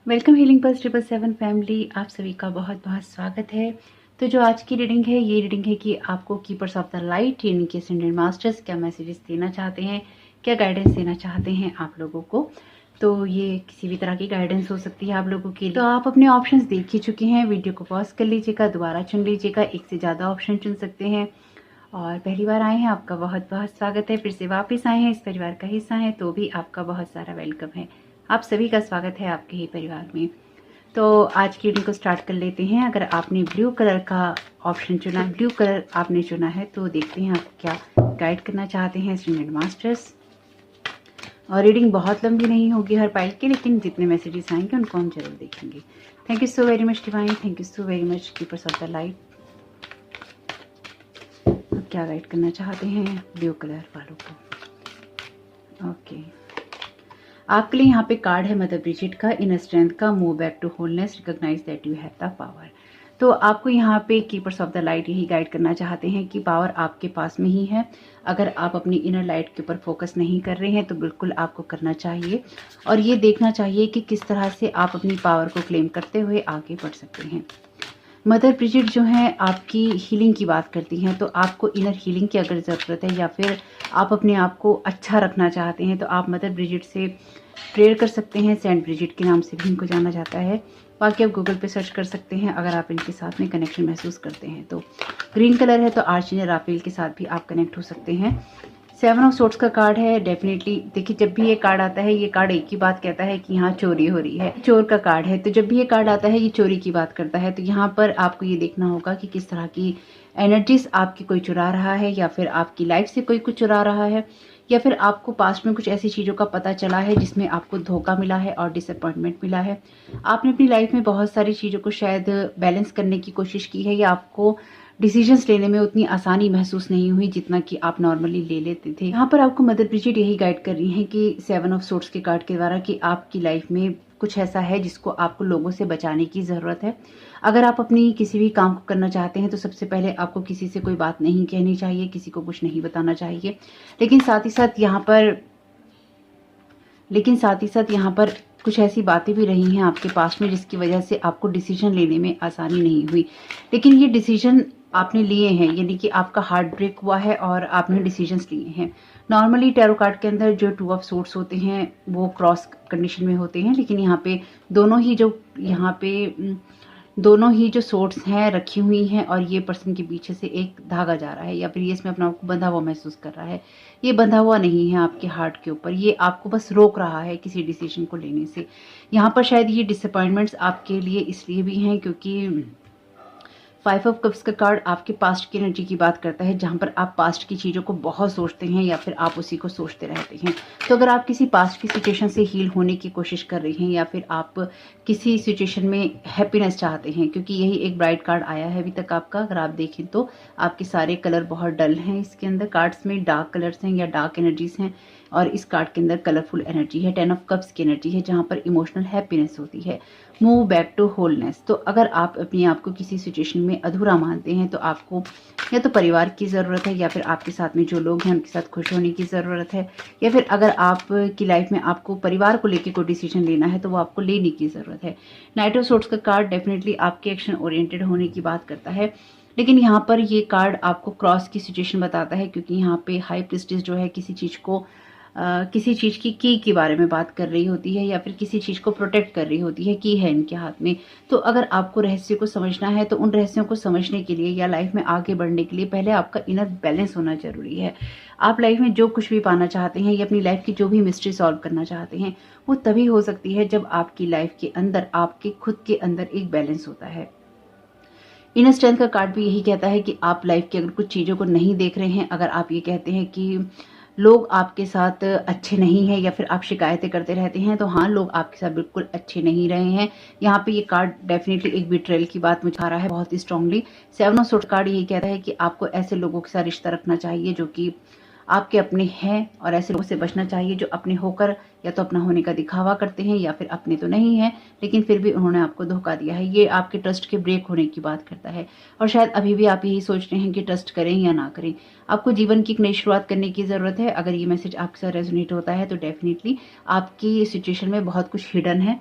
Welcome healing pulse 777 family, आप सभी का बहुत बहुत स्वागत है। तो जो आज की रीडिंग है, ये रीडिंग है कि आपको कीपर्स ऑफ द लाइट यानी कि असेंडेंट मास्टर्स क्या मैसेजेस देना चाहते हैं, क्या गाइडेंस देना चाहते हैं आप लोगों को। तो ये किसी भी तरह की गाइडेंस हो सकती है आप लोगों के लिए। तो आप अपने ऑप्शंस देख ही चुके हैं, वीडियो को पॉज कर लीजिएगा, दोबारा चुन लीजिएगा, एक से ज़्यादा ऑप्शन चुन सकते हैं। और पहली बार आए हैं, आपका बहुत बहुत स्वागत है। फिर से वापस आए हैं, इस परिवार का हिस्सा हैं, तो भी आपका बहुत सारा वेलकम है। आप सभी का स्वागत है आपके ही परिवार में। तो आज की रीडिंग को स्टार्ट कर लेते हैं। अगर आपने ब्लू कलर का ऑप्शन चुना, ब्लू कलर आपने चुना है, तो देखते हैं आप क्या गाइड करना चाहते हैं असेंडेंट मास्टर्स। और रीडिंग बहुत लंबी नहीं होगी हर पाइल की, लेकिन जितने मैसेजेस आएंगे उनको हम जरूर देखेंगे। Thank you so very much divine, thank you so very much keepers of the light. अब क्या गाइड करना चाहते हैं ब्लू कलर वालों को। ओके, आपके लिए यहाँ पे कार्ड है मदर ब्रिजिट का, इनर स्ट्रेंथ का, move back to wholeness, recognise that you have the power. तो आपको यहाँ पे कीपर्स ऑफ द लाइट यही गाइड करना चाहते हैं कि पावर आपके पास में ही है। अगर आप अपनी इनर लाइट के ऊपर फोकस नहीं कर रहे हैं तो बिल्कुल आपको करना चाहिए, और ये देखना चाहिए कि किस तरह से आप अपनी पावर को क्लेम करते हुए आगे बढ़ सकते हैं। मदर ब्रिजिट जो है आपकी हीलिंग की बात करती हैं, तो आपको इनर हीलिंग की अगर ज़रूरत है या फिर आप अपने आप को अच्छा रखना चाहते हैं तो आप मदर ब्रिजिट से प्रेयर कर सकते हैं। सेंट ब्रिजिट के नाम से भी इनको जाना जाता है। बाकी आप गूगल पे सर्च कर सकते हैं अगर आप इनके साथ में कनेक्शन महसूस करते हैं तो। ग्रीन कलर है तो आर्चेंजल राफेल के साथ भी आप कनेक्ट हो सकते हैं। 7 ऑफ सोर्ट्स का कार्ड है। डेफिनेटली देखिए, जब भी ये कार्ड आता है, ये कार्ड एक ही बात कहता है कि यहाँ चोरी हो रही है, चोर का कार्ड है। तो जब भी ये कार्ड आता है ये चोरी की बात करता है। तो यहाँ पर आपको ये देखना होगा कि किस तरह की एनर्जीज आपकी कोई चुरा रहा है, या फिर आपकी लाइफ से कोई कुछ चुरा रहा है, या फिर आपको पास्ट में कुछ ऐसी चीज़ों का पता चला है जिसमें आपको धोखा मिला है और डिसअपॉइंटमेंट मिला है। आपने अपनी लाइफ में बहुत सारी चीज़ों को शायद बैलेंस करने की कोशिश की है, या आपको डिसीजंस लेने में उतनी आसानी महसूस नहीं हुई जितना कि आप नॉर्मली ले लेते थे। यहाँ पर आपको मदर ब्रिजिट यही गाइड कर रही हैं कि 7 ऑफ सोर्ट्स के कार्ड के द्वारा कि आपकी लाइफ में कुछ ऐसा है जिसको आपको लोगों से बचाने की ज़रूरत है। अगर आप अपनी किसी भी काम को करना चाहते हैं तो सबसे पहले आपको किसी से कोई बात नहीं कहनी चाहिए, किसी को कुछ नहीं बताना चाहिए। लेकिन साथ ही साथ यहाँ पर कुछ ऐसी बातें भी रही हैं आपके पास में जिसकी वजह से आपको डिसीजन लेने में आसानी नहीं हुई। लेकिन ये डिसीजन आपने लिए हैं, यानी कि आपका हार्ट ब्रेक हुआ है और आपने डिसीजंस लिए हैं। नॉर्मली टैरो कार्ड के अंदर जो 2 ऑफ सोर्ट्स होते हैं वो क्रॉस कंडीशन में होते हैं, लेकिन यहाँ पे दोनों ही जो सोर्ट्स हैं रखी हुई हैं, और ये पर्सन के पीछे से एक धागा जा रहा है, या फिर ये इसमें अपना आपको बंधा हुआ महसूस कर रहा है। ये बंधा हुआ नहीं है आपके हार्ट के ऊपर, ये आपको बस रोक रहा है किसी डिसीजन को लेने से। यहाँ पर शायद ये डिसअपॉइंटमेंट्स आपके लिए इसलिए भी हैं क्योंकि 5 ऑफ कप्स का कार्ड आपके पास्ट की एनर्जी की बात करता है, जहां पर आप पास्ट की चीज़ों को बहुत सोचते हैं या फिर आप उसी को सोचते रहते हैं। तो अगर आप किसी पास्ट की सिचुएशन से हील होने की कोशिश कर रहे हैं, या फिर आप किसी सिचुएशन में हैप्पीनेस चाहते हैं, क्योंकि यही एक ब्राइट कार्ड आया है अभी तक आपका। अगर आप देखें तो आपके सारे कलर बहुत डल हैं, इसके अंदर कार्ड्स में डार्क कलर्स हैं या डार्क एनर्जीज हैं, और इस कार्ड के अंदर कलरफुल एनर्जी है। 10 ऑफ कप्स की एनर्जी है जहां पर इमोशनल हैप्पीनेस होती है। Move back to wholeness. तो अगर आप अपने आप को किसी सिचुएशन में अधूरा मानते हैं तो आपको या तो परिवार की ज़रूरत है, या फिर आपके साथ में जो लोग हैं उनके साथ खुश होने की ज़रूरत है, या फिर अगर आपकी लाइफ में आपको परिवार को लेकर कोई डिसीजन लेना है तो वो आपको लेने की ज़रूरत है। नाइट ऑफ सोर्ट्स का कार्ड डेफिनेटली आपके एक्शन ओरिएंटेड होने की बात करता है, लेकिन यहाँ पर ये कार्ड आपको क्रॉस की सिचुएशन बताता है, क्योंकि यहाँ पे हाई प्रिस्टेस जो है किसी चीज़ की के बारे में बात कर रही होती है, या फिर किसी चीज़ को प्रोटेक्ट कर रही होती है। की है इनके हाथ में। तो अगर आपको रहस्य को समझना है तो उन रहस्यों को समझने के लिए या लाइफ में आगे बढ़ने के लिए पहले आपका इनर बैलेंस होना जरूरी है। आप लाइफ में जो कुछ भी पाना चाहते हैं या अपनी लाइफ की जो भी मिस्ट्री सॉल्व करना चाहते हैं वो तभी हो सकती है जब आपकी लाइफ के अंदर, आपके खुद के अंदर एक बैलेंस होता है। इनर स्ट्रेंथ का कार्ड भी यही कहता है कि आप लाइफ की अगर कुछ चीज़ों को नहीं देख रहे हैं, अगर आप ये कहते हैं कि लोग आपके साथ अच्छे नहीं हैं या फिर आप शिकायतें करते रहते हैं, तो हाँ, लोग आपके साथ बिल्कुल अच्छे नहीं रहे हैं। यहाँ पे ये कार्ड डेफिनेटली एक बिट्रेल की बात मुझे आ रहा है बहुत ही स्ट्रांगली। 7 ऑफ सोर्ट्स कार्ड यही कहता है कि आपको ऐसे लोगों के साथ रिश्ता रखना चाहिए जो कि आपके अपने हैं, और ऐसे लोगों से बचना चाहिए जो अपने होकर या तो अपना होने का दिखावा करते हैं या फिर अपने तो नहीं है लेकिन फिर भी उन्होंने आपको धोखा दिया है। ये आपके ट्रस्ट के ब्रेक होने की बात करता है, और शायद अभी भी आप यही सोच रहे हैं कि ट्रस्ट करें या ना करें। आपको जीवन की एक नई शुरुआत करने की ज़रूरत है। अगर ये मैसेज आपके साथ रेजोनेट होता है तो डेफिनेटली आपकी सिचुएशन में बहुत कुछ हिडन है,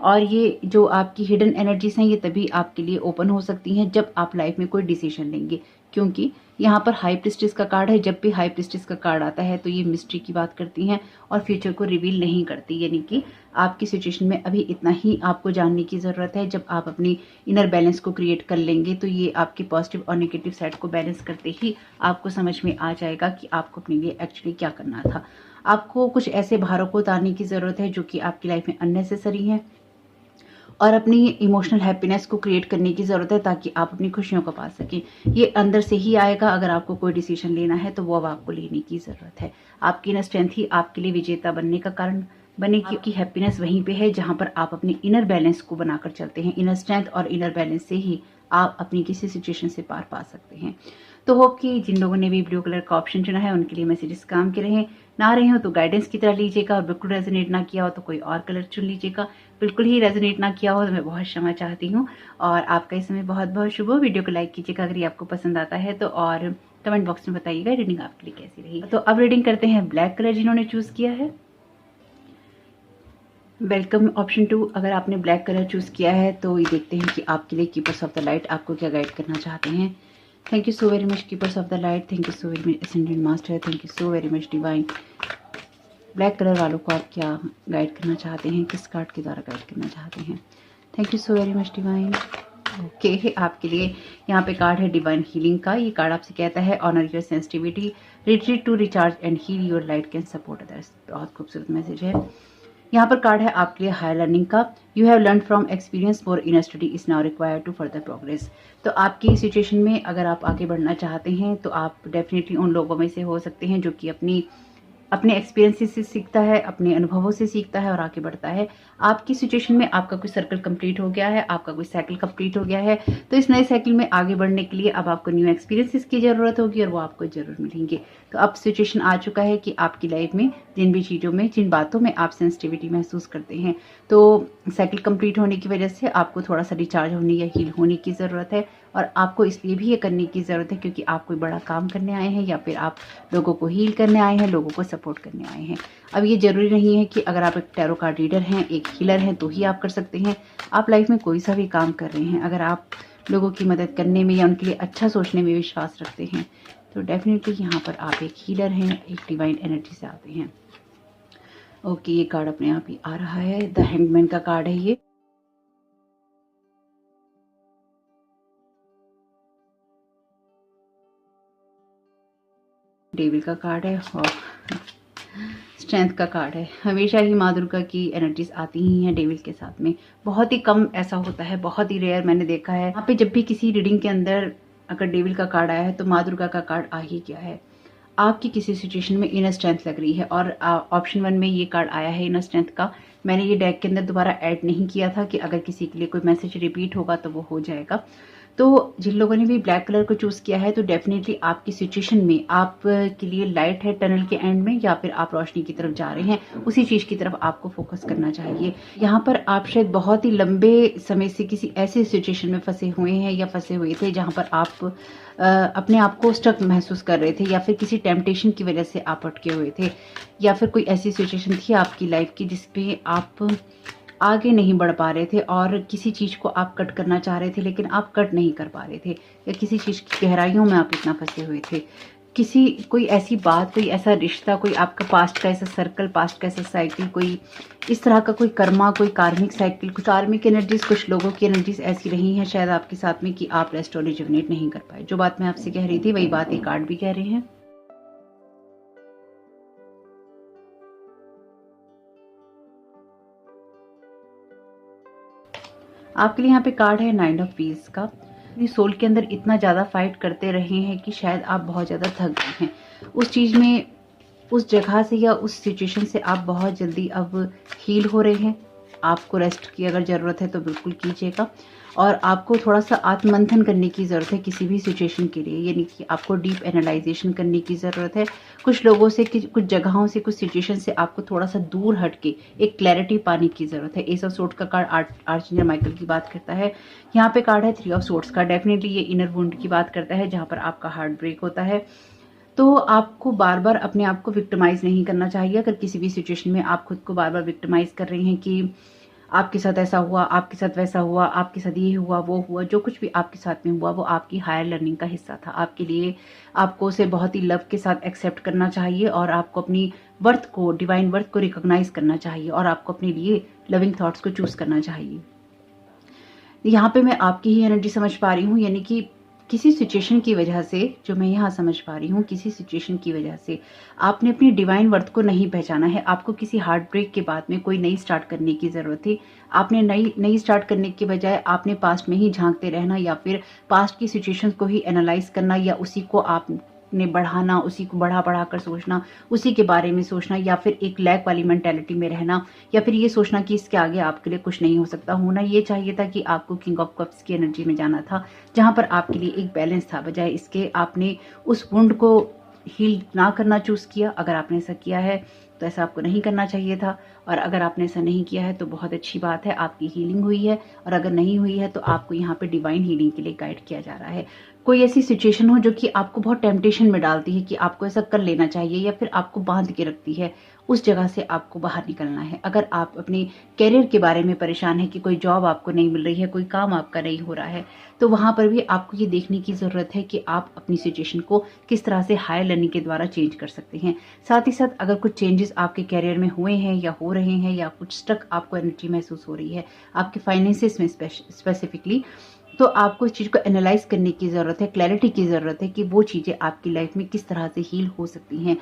और ये जो आपकी हिडन एनर्जीज हैं ये तभी आपके लिए ओपन हो सकती हैं जब आप लाइफ में कोई डिसीजन लेंगे, क्योंकि यहाँ पर हाई प्रिस्टेस का कार्ड है। जब भी हाई प्रिस्टेस का कार्ड आता है तो ये मिस्ट्री की बात करती हैं और फ्यूचर को रिवील नहीं करती, यानी कि आपकी सिचुएशन में अभी इतना ही आपको जानने की ज़रूरत है। जब आप अपनी इनर बैलेंस को क्रिएट कर लेंगे तो ये आपके पॉजिटिव और नेगेटिव साइड को बैलेंस करते ही आपको समझ में आ जाएगा कि आपको अपने लिए एक्चुअली क्या करना था। आपको कुछ ऐसे भारों को उतारने की ज़रूरत है जो कि आपकी लाइफ में अननेसेसरी हैं और अपनी इमोशनल हैप्पीनेस को क्रिएट करने की ज़रूरत है ताकि आप अपनी खुशियों को पा सकें। ये अंदर से ही आएगा। अगर आपको कोई डिसीजन लेना है तो वो अब आपको लेने की ज़रूरत है। आपकी इनर स्ट्रेंथ ही आपके लिए विजेता बनने का कारण बनेगी, क्योंकि हैप्पीनेस वहीं पे है जहाँ पर आप अपने इनर बैलेंस को बनाकर चलते हैं। इनर स्ट्रेंथ और इनर बैलेंस से ही आप अपनी किसी सिचुएशन से पार पा सकते हैं। तो होप कि जिन लोगों ने भी ब्लू कलर का ऑप्शन चुना है उनके लिए मैसेजेस काम के रहें। ना रहे हो तो गाइडेंस की तरह लीजिएगा, और बिल्कुल रेजोनेट ना किया हो तो कोई और कलर चुन लीजिएगा। बिल्कुल ही रेजोनेट ना किया हो तो मैं बहुत क्षमा चाहती हूँ। और आपका इस समय बहुत बहुत शुभ हो। वीडियो को लाइक कीजिएगा अगर ये आपको पसंद आता है तो, और कमेंट बॉक्स में बताइएगा रीडिंग आपके लिए कैसी रही। तो अब रीडिंग करते हैं ब्लैक कलर जिन्होंने चूज किया है। Welcome option 2। अगर आपने ब्लैक कलर चूज किया है तो ये देखते हैं कि आपके लिए कीपर्स ऑफ द लाइट आपको क्या गाइड करना चाहते हैं। Thank you so very much keepers of the light. Thank you so very much ascendant master. Thank you so very much divine. Black colour वालों को आप क्या गाइड करना चाहते हैं, किस कार्ड के द्वारा गाइड करना चाहते हैं। Thank you so very much divine. Okay, आपके लिए यहाँ पे कार्ड है डिवाइन हीलिंग का। ये कार्ड आपसे कहता है honour your sensitivity, retreat to recharge and heal your light can support others. बहुत खूबसूरत मैसेज है। यहाँ पर कार्ड है आपके लिए हायर लर्निंग का। You have learn from experience, more inner study is now required to further progress. तो आपकी सिचुएशन में अगर आप आगे बढ़ना चाहते हैं तो आप डेफिनेटली उन लोगों में से हो सकते हैं जो कि अपने एक्सपीरियंसेस से सीखता है, अपने अनुभवों से सीखता है और आगे बढ़ता है। आपकी सिचुएशन में आपका कोई सर्कल कंप्लीट हो गया है, आपका कोई साइकिल कंप्लीट हो गया है, तो इस नए साइकिल में आगे बढ़ने के लिए अब आपको न्यू एक्सपीरियंसेस की ज़रूरत होगी और वो आपको ज़रूर मिलेंगे। तो अब सिचुएशन आ चुका है कि आपकी लाइफ में जिन भी चीज़ों में, जिन बातों में आप सेंसिटिविटी महसूस करते हैं, तो साइकिल कंप्लीट होने की वजह से आपको थोड़ा सा रिचार्ज होने या हील होने की ज़रूरत है। और आपको इसलिए भी ये करने की ज़रूरत है क्योंकि आप कोई बड़ा काम करने आए हैं या फिर आप लोगों को हील करने आए हैं, लोगों को सपोर्ट करने आए हैं। अब ये ज़रूरी नहीं है कि अगर आप एक टैरो कार्ड रीडर हैं, एक हीलर हैं, तो ही आप कर सकते हैं। आप लाइफ में कोई सा भी काम कर रहे हैं, अगर आप लोगों की मदद करने में या उनके लिए अच्छा सोचने में विश्वास रखते हैं तो डेफिनेटली यहाँ पर आप एक हीलर हैं, एक डिवाइन एनर्जी से आते हैं। ओके, ये कार्ड अपने आप ही आ रहा है। द हैंगमैन का कार्ड है ये। डेविल का कार्ड है और स्ट्रेंथ का कार्ड है। हमेशा ही माँ दुर्गा की एनर्जीज आती ही हैं डेविल के साथ में। बहुत ही कम ऐसा होता है, बहुत ही रेयर मैंने देखा है। यहाँ पे जब भी किसी रीडिंग के अंदर अगर डेविल का कार्ड आया है तो माँ दुर्गा का कार्ड आ ही गया है। आपकी किसी सिचुएशन में इनर स्ट्रेंथ लग रही है और ऑप्शन 1 में ये कार्ड आया है इनर स्ट्रेंथ का। मैंने ये डेक के अंदर दोबारा ऐड नहीं किया था कि अगर किसी के लिए कोई मैसेज रिपीट होगा तो वो हो जाएगा। तो जिन लोगों ने भी ब्लैक कलर को चूज़ किया है तो डेफिनेटली आपकी सिचुएशन में आप के लिए लाइट है टनल के एंड में, या फिर आप रोशनी की तरफ जा रहे हैं, उसी चीज़ की तरफ आपको फोकस करना चाहिए। यहाँ पर आप शायद बहुत ही लंबे समय से किसी ऐसे सिचुएशन में फंसे हुए हैं या फंसे हुए थे जहाँ पर आप अपने आप को स्टक महसूस कर रहे थे, या फिर किसी टेम्पटेशन की वजह से आप अटके हुए थे, या फिर कोई ऐसी सिचुएशन थी आपकी लाइफ की जिसपे आप आगे नहीं बढ़ पा रहे थे और किसी चीज़ को आप कट करना चाह रहे थे लेकिन आप कट नहीं कर पा रहे थे, या किसी चीज़ की गहराइयों में आप इतना फंसे हुए थे। कोई ऐसी बात, कोई ऐसा रिश्ता, कोई आपका पास्ट का ऐसा सर्कल, पास्ट का ऐसा साइकिल, कोई इस तरह का कोई कर्मा, कोई कार्मिक साइकिल, कुछ कार्मिक एनर्जीज, कुछ लोगों की एनर्जीज ऐसी रही हैं शायद आपके साथ में कि आप रेस्ट और रिजुवनेट नहीं कर पाए। जो बात मैं आपसे कह रही थी वही बात ये कार्ड भी कह रहे हैं। आपके लिए यहाँ पे कार्ड है 9 ऑफ पीस का। सोल के अंदर इतना ज़्यादा फाइट करते रहे हैं कि शायद आप बहुत ज़्यादा थक गए हैं उस चीज़ में, उस जगह से या उस सिचुएशन से आप बहुत जल्दी अब हील हो रहे हैं। आपको रेस्ट की अगर ज़रूरत है तो बिल्कुल कीजिएगा, और आपको थोड़ा सा आत्ममंथन करने की ज़रूरत है किसी भी सिचुएशन के लिए, यानी कि आपको डीप एनालाइजेशन करने की ज़रूरत है। कुछ लोगों से, कुछ जगहों से, कुछ सिचुएशन से आपको थोड़ा सा दूर हट के एक क्लैरिटी पाने की ज़रूरत है। एस ऑफ सोर्ड्स का कार्ड आर्चएंजल माइकल की बात करता है। यहाँ पे कार्ड है 3 ऑफ सोर्ड्स का। डेफिनेटली ये इनर वुंड की बात करता है जहाँ पर आपका हार्ट ब्रेक होता है। तो आपको बार बार अपने आप को विक्टिमाइज नहीं करना चाहिए। अगर किसी भी सिचुएशन में आप खुद को बार बार विक्टिमाइज कर रहे हैं कि आपके साथ ऐसा हुआ, आपके साथ वैसा हुआ, आपके साथ ये हुआ, वो हुआ, जो कुछ भी आपके साथ में हुआ वो आपकी हायर लर्निंग का हिस्सा था। आपके लिए आपको उसे बहुत ही लव के साथ एक्सेप्ट करना चाहिए और आपको अपनी वर्थ को, डिवाइन वर्थ को रिकॉग्नाइज करना चाहिए और आपको अपने लिए लविंग थॉट्स को चूज करना चाहिए। यहाँ पे मैं आपकी ही एनर्जी समझ पा रही हूँ, यानी कि किसी सिचुएशन की वजह से, जो मैं यहाँ समझ पा रही हूँ, किसी सिचुएशन की वजह से आपने अपनी डिवाइन वर्थ को नहीं पहचाना है। आपको किसी हार्ट ब्रेक के बाद में कोई नई स्टार्ट करने की ज़रूरत थी। आपने नई स्टार्ट करने के बजाय आपने पास्ट में ही झांकते रहना या फिर पास्ट की सिचुएशंस को ही एनालाइज करना या उसी को आपने बढ़ाना, उसी को बढ़ा कर सोचना, उसी के बारे में सोचना या फिर एक लैक वाली मेंटेलिटी में रहना या फिर ये सोचना कि इसके आगे आपके लिए कुछ नहीं हो सकता। होना ये चाहिए था कि आपको किंग ऑफ कप्स की एनर्जी में जाना था, जहां पर आपके लिए एक बैलेंस था। बजाय इसके आपने उस वुंड को हील ना करना चूज किया। अगर आपने ऐसा किया है तो ऐसा आपको नहीं करना चाहिए था, और अगर आपने ऐसा नहीं किया है तो बहुत अच्छी बात है, आपकी हीलिंग हुई है। और अगर नहीं हुई है तो आपको यहाँ पे डिवाइन हीलिंग के लिए गाइड किया जा रहा है। कोई ऐसी सिचुएशन हो जो कि आपको बहुत टेम्पटेशन में डालती है कि आपको ऐसा कर लेना चाहिए या फिर आपको बांध के रखती है, उस जगह से आपको बाहर निकलना है। अगर आप अपने कैरियर के बारे में परेशान है कि कोई जॉब आपको नहीं मिल रही है, कोई काम आपका नहीं हो रहा है, तो वहां पर भी आपको ये देखने की जरूरत है कि आप अपनी सिचुएशन को किस तरह से हायर लर्निंग के द्वारा चेंज कर सकते हैं। साथ ही साथ अगर कुछ चेंजेस आपके कैरियर में हुए हैं या हो रहे हैं या कुछ स्टक आपको एनर्जी महसूस हो रही है आपके फाइनेंसिस में स्पेसिफिकली, तो आपको इस चीज़ को एनालाइज करने की ज़रूरत है, क्लैरिटी की ज़रूरत है कि वो चीज़ें आपकी लाइफ में किस तरह से हील हो सकती हैं।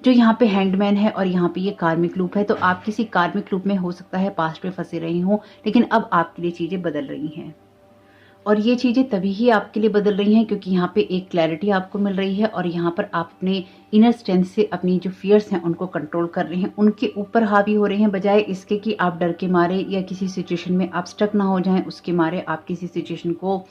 जो यहाँ पे हैंगमैन है और यहाँ पे ये कार्मिक लूप है, तो आप किसी कार्मिक लूप में हो सकता है पास्ट में फंसे रही हों, लेकिन अब आपके लिए चीज़ें बदल रही हैं। और ये चीज़ें तभी ही आपके लिए बदल रही हैं क्योंकि यहाँ पे एक क्लैरिटी आपको मिल रही है और यहाँ पर आप अपने इनर स्ट्रेंथ से अपनी जो फियर्स हैं उनको कंट्रोल कर रहे हैं, उनके ऊपर हावी हो रहे हैं, बजाय इसके कि आप डर के मारे या किसी सिचुएशन में आप स्टक ना हो जाएं उसके मारे आप किसी सिचुएशन को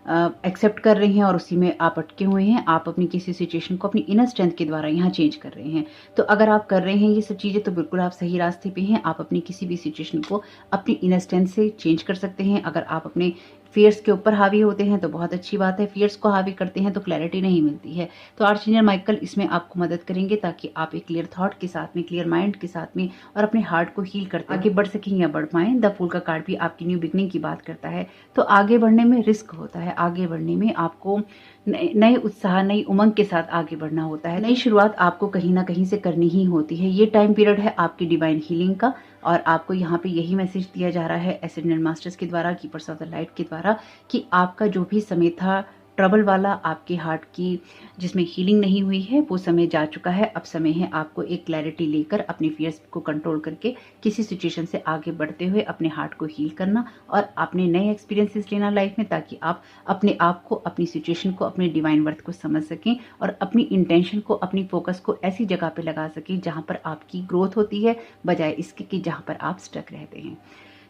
एक्सेप्ट कर रहे हैं और उसी में आप अटके हुए हैं। आप अपनी किसी सिचुएशन को अपनी इनर स्ट्रेंथ के द्वारा यहाँ चेंज कर रहे हैं। तो अगर आप कर रहे हैं ये सब चीज़ें तो बिल्कुल आप सही रास्ते पे हैं। आप अपनी किसी भी सिचुएशन को अपनी इनर स्ट्रेंथ से चेंज कर सकते हैं। अगर आप अपने फियर्स के ऊपर हावी होते हैं तो बहुत अच्छी बात है, फियर्स को हावी करते हैं तो क्लैरिटी नहीं मिलती है। तो आर्चएंजल माइकल इसमें आपको मदद करेंगे ताकि आप एक क्लियर थॉट के साथ में, क्लियर माइंड के साथ में और अपने हार्ट को हील करते आगे बढ़ सकें या बढ़ पाएं। द फूल का कार्ड भी आपकी न्यू बिगनिंग की बात करता है। तो आगे बढ़ने में रिस्क होता है, आगे बढ़ने में आपको नए उत्साह, नई उमंग के साथ आगे बढ़ना होता है। नई शुरुआत आपको कहीं ना कहीं से करनी ही होती है। ये टाइम पीरियड है आपकी डिवाइन हीलिंग का और आपको यहाँ पे यही मैसेज दिया जा रहा है एसेंडेंट मास्टर्स के द्वारा, कीपर्स ऑफ द लाइट के द्वारा, कि आपका जो भी समय था ट्रबल वाला, आपके हार्ट की जिसमें हीलिंग नहीं हुई है, वो समय जा चुका है। अब समय है आपको एक क्लैरिटी लेकर अपने फियर्स को कंट्रोल करके किसी सिचुएशन से आगे बढ़ते हुए अपने हार्ट को हील करना और अपने नए एक्सपीरियंसेस लेना लाइफ में, ताकि आप अपने आप को, अपनी सिचुएशन को, अपने डिवाइन वर्थ को समझ सकें और अपनी इंटेंशन को, अपनी फोकस को ऐसी जगह पे लगा सकें जहां पर आपकी ग्रोथ होती है, बजाय इसके कि जहां पर आप स्टक रहते हैं।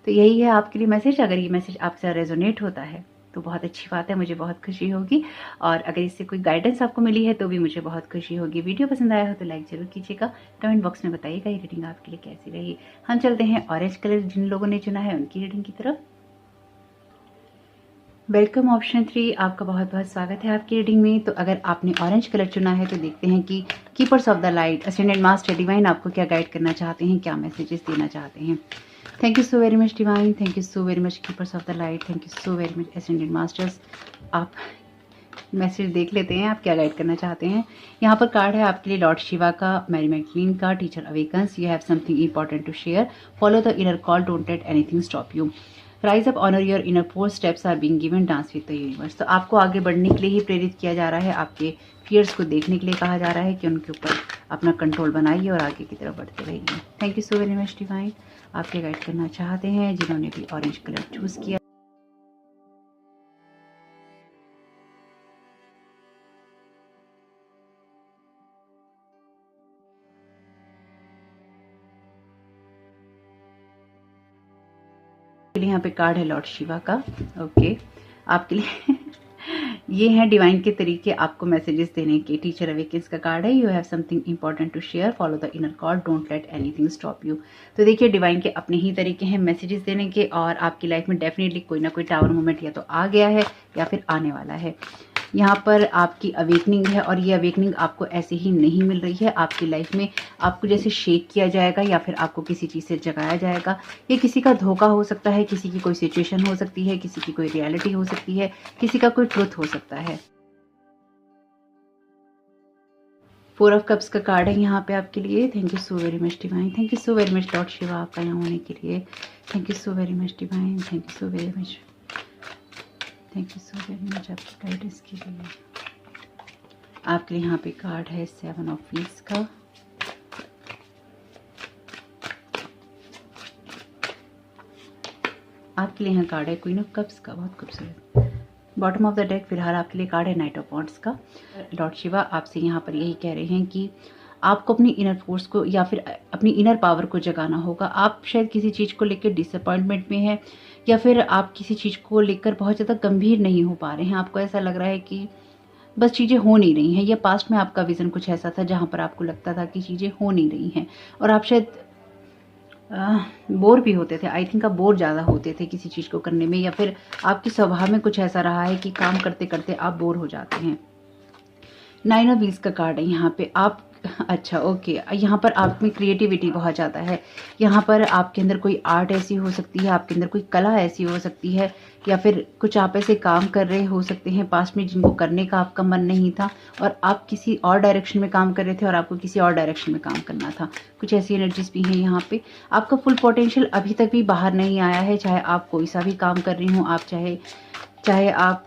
तो यही है आपके लिए मैसेज। अगर ये मैसेज आपसे रेजोनेट होता है तो बहुत अच्छी बात है, मुझे बहुत खुशी होगी। और अगर इससे कोई गाइडेंस आपको मिली है तो भी मुझे बहुत खुशी होगी। वीडियो पसंद आया हो तो लाइक जरूर कीजिएगा, कमेंट बॉक्स में बताइएगा ये रीडिंग आपके लिए कैसी रही। हम चलते हैं ऑरेंज कलर जिन लोगों ने चुना है उनकी रीडिंग की तरफ। वेलकम ऑप्शन 3, आपका बहुत बहुत स्वागत है आपकी रीडिंग में। तो अगर आपने ऑरेंज कलर चुना है तो देखते हैं कि keepers of the light, ascendant master divine आपको क्या गाइड करना चाहते हैं, क्या मैसेजेस देना चाहते हैं। Thank you so very much divine, thank you so very much keepers of the light, thank you so very much ascendant masters. आप मैसेज देख लेते हैं आप क्या गाइड करना चाहते हैं। यहाँ पर कार्ड है आपके लिए लॉर्ड शिवा का, मैरी मैगडलीन का, teacher awakens, you have something important to share, follow the inner call, don't let anything stop you, rise up, honour your inner 4 steps are being given, dance with the universe. तो आपको आगे बढ़ने के लिए ही प्रेरित किया जा रहा है, आपके फियर्स को देखने के लिए कहा जा रहा है कि उनके ऊपर अपना कंट्रोल बनाइए और आगे की तरफ बढ़ते रहिए। Thank you so very much divine, आप क्या गाइड करना चाहते हैं जिन्होंने भी ऑरेंज कलर चूज किया। यहाँ पे कार्ड है लॉर्ड शिवा का। ओके, आपके लिए ये है डिवाइन के तरीके आपको मैसेजेस देने के। टीचर अवेकेंस का कार्ड है, you have something important to share, follow the inner call, don't let anything stop you. तो देखिए डिवाइन के अपने ही तरीके हैं मैसेजेस देने के और आपकी लाइफ में डेफिनेटली कोई ना कोई टावर मोमेंट या तो आ गया है या फिर आने वाला है। यहाँ पर आपकी अवेकनिंग है और ये अवेकनिंग आपको ऐसे ही नहीं मिल रही है। आपकी लाइफ में आपको जैसे शेक किया जाएगा या फिर आपको किसी चीज़ से जगाया जाएगा। ये किसी का धोखा हो सकता है, किसी की कोई सिचुएशन हो सकती है, किसी की कोई रियलिटी हो सकती है, किसी का कोई ट्रुथ हो सकता है। 4 ऑफ कप्स का कार्ड है यहाँ पे आपके लिए। Thank you so very much divine, thank you so very much Lord Shiva आपका यहाँ होने के लिए। Thank you so very much divine, thank you so very much, thank you so very much आपकी गाइडेंस के लिए। आपके लिए यहाँ पे कार्ड है 7 ऑफ व्हील्स का। आपके लिए यहाँ कार्ड है क्वीन ऑफ कप्स का, बहुत खूबसूरत। बॉटम ऑफ द डेक फिलहाल आपके लिए कार्ड है नाइट ऑफ वॉन्ड्स का। लॉर्ड शिवा आपसे यहाँ पर यही कह रहे हैं कि आपको अपनी इनर फोर्स को या फिर अपनी इनर पावर को जगाना होगा। आप शायद किसी चीज़ को लेकर डिसअपॉइंटमेंट में हैं या फिर आप किसी चीज़ को लेकर बहुत ज़्यादा गंभीर नहीं हो पा रहे हैं। आपको ऐसा लग रहा है कि बस चीज़ें हो नहीं रही हैं, या पास्ट में आपका विज़न कुछ ऐसा था जहाँ पर आपको लगता था कि चीज़ें हो नहीं रही हैं और आप शायद बोर भी होते थे। आई थिंक आप बोर ज़्यादा होते थे किसी चीज़ को करने में, या फिर आपके स्वभाव में कुछ ऐसा रहा है कि काम करते करते आप बोर हो जाते हैं। 9 ऑफ व्हील्स का कार्ड है यहाँ पे। आप अच्छा ओके, यहाँ पर आप में क्रिएटिविटी बहुत ज़्यादा है। यहाँ पर आपके अंदर कोई आर्ट ऐसी हो सकती है, आपके अंदर कोई कला ऐसी हो सकती है, या फिर कुछ आप ऐसे काम कर रहे हो सकते हैं पास्ट में जिनको करने का आपका मन नहीं था और आप किसी और डायरेक्शन में काम कर रहे थे और आपको किसी और डायरेक्शन में काम करना था। कुछ ऐसी एनर्जीज भी हैं यहाँ पे। आपका फुल पोटेंशियल अभी तक भी बाहर नहीं आया है, चाहे आप कोई सा भी काम कर रही हों, आप चाहे आप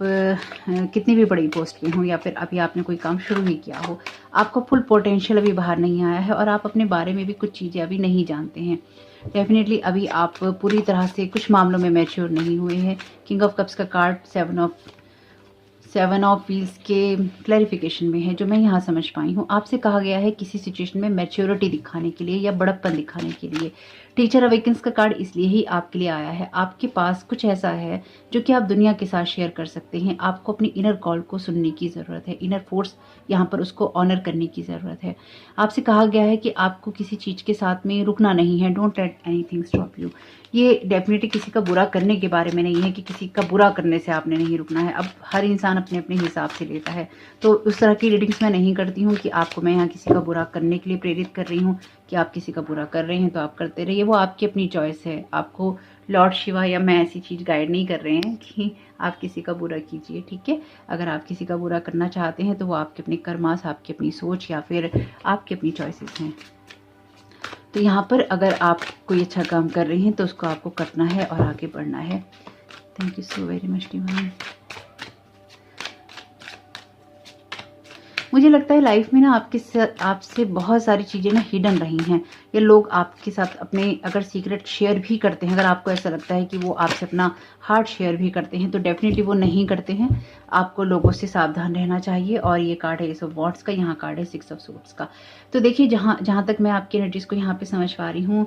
कितनी भी बड़ी पोस्ट पे हों या फिर अभी आपने कोई काम शुरू ही किया हो, आपका फुल पोटेंशियल अभी बाहर नहीं आया है और आप अपने बारे में भी कुछ चीज़ें अभी नहीं जानते हैं। डेफिनेटली अभी आप पूरी तरह से कुछ मामलों में मैच्योर नहीं हुए हैं। किंग ऑफ कप्स का कार्ड 7 ऑफ व्हील्स के क्लैरिफिकेशन में है, जो मैं यहाँ समझ पाई हूँ। आपसे कहा गया है किसी सिचुएशन में मैच्योरिटी दिखाने के लिए या बड़प्पन दिखाने के लिए। टीचर अवेकन्स का कार्ड इसलिए ही आपके लिए आया है। आपके पास कुछ ऐसा है जो कि आप दुनिया के साथ शेयर कर सकते हैं। आपको अपनी इनर कॉल को सुनने की ज़रूरत है, इनर फोर्स यहाँ पर उसको ऑनर करने की ज़रूरत है। आपसे कहा गया है कि आपको किसी चीज़ के साथ में रुकना नहीं है। Don't let anything stop you. ये डेफिनेटली किसी का बुरा करने के बारे में नहीं है कि किसी का बुरा करने से आपने नहीं रुकना है। अब हर इंसान अपने अपने हिसाब से लेता है, तो उस तरह की रीडिंग्स मैं नहीं करती हूँ कि आपको मैं यहाँ किसी का बुरा करने के लिए प्रेरित कर रही हूँ कि आप किसी का बुरा कर रहे हैं तो आप करते रहिए। वो आपकी अपनी चॉइस है। आपको लॉर्ड शिवा या मैं ऐसी चीज़ गाइड नहीं कर रहे हैं कि आप किसी का बुरा कीजिए, ठीक है। अगर आप किसी का बुरा करना चाहते हैं तो वो आपके अपने कर्मास, आपकी अपनी सोच या फिर आपकी अपनी चॉइसेस हैं। तो यहाँ पर अगर आप कोई अच्छा काम कर रही हैं तो उसको आपको करना है और आगे बढ़ना है। Thank you so very much divine. मुझे लगता है लाइफ में ना आपसे बहुत सारी चीज़ें ना हिडन रही हैं, या लोग आपके साथ अपने अगर सीक्रेट शेयर भी करते हैं, अगर आपको ऐसा लगता है कि वो आपसे अपना हार्ट शेयर भी करते हैं तो डेफिनेटली वो नहीं करते हैं। आपको लोगों से सावधान रहना चाहिए। और ये कार्ड है 8 ऑफ वॉन्ड्स का, यहाँ कार्ड है 6 ऑफ सोर्ड्स का। तो देखिए जहाँ तक मैं आपकी एनर्जीज को यहाँ पे समझ पा रही हूँ,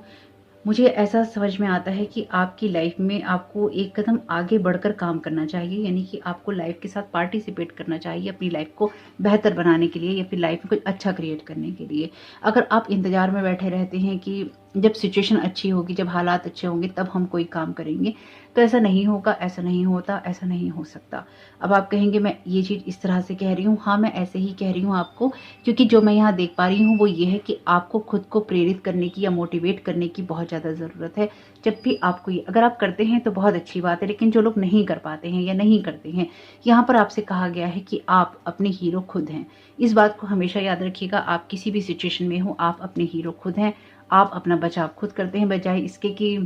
मुझे ऐसा समझ में आता है कि आपकी लाइफ में आपको एक कदम आगे बढ़कर काम करना चाहिए, यानी कि आपको लाइफ के साथ पार्टिसिपेट करना चाहिए अपनी लाइफ को बेहतर बनाने के लिए या फिर लाइफ में कुछ अच्छा क्रिएट करने के लिए। अगर आप इंतज़ार में बैठे रहते हैं कि जब सिचुएशन अच्छी होगी, जब हालात अच्छे होंगे तब हम कोई काम करेंगे, तो ऐसा नहीं होगा, ऐसा नहीं होता, ऐसा नहीं हो सकता। अब आप कहेंगे मैं ये चीज़ इस तरह से कह रही हूँ, हाँ मैं ऐसे ही कह रही हूँ आपको, क्योंकि जो मैं यहाँ देख पा रही हूँ वो ये है कि आपको खुद को प्रेरित करने की या मोटिवेट करने की बहुत ज़्यादा ज़रूरत है। जब भी आपको ये अगर आप करते हैं तो बहुत अच्छी बात है, लेकिन जो लोग नहीं कर पाते हैं या नहीं करते हैं, यहाँ पर आपसे कहा गया है कि आप अपने हीरो खुद हैं। इस बात को हमेशा याद रखिएगा। आप किसी भी सिचुएशन में हो, आप अपने हीरो खुद हैं। आप अपना बचाव खुद करते हैं, बजाय इसके कि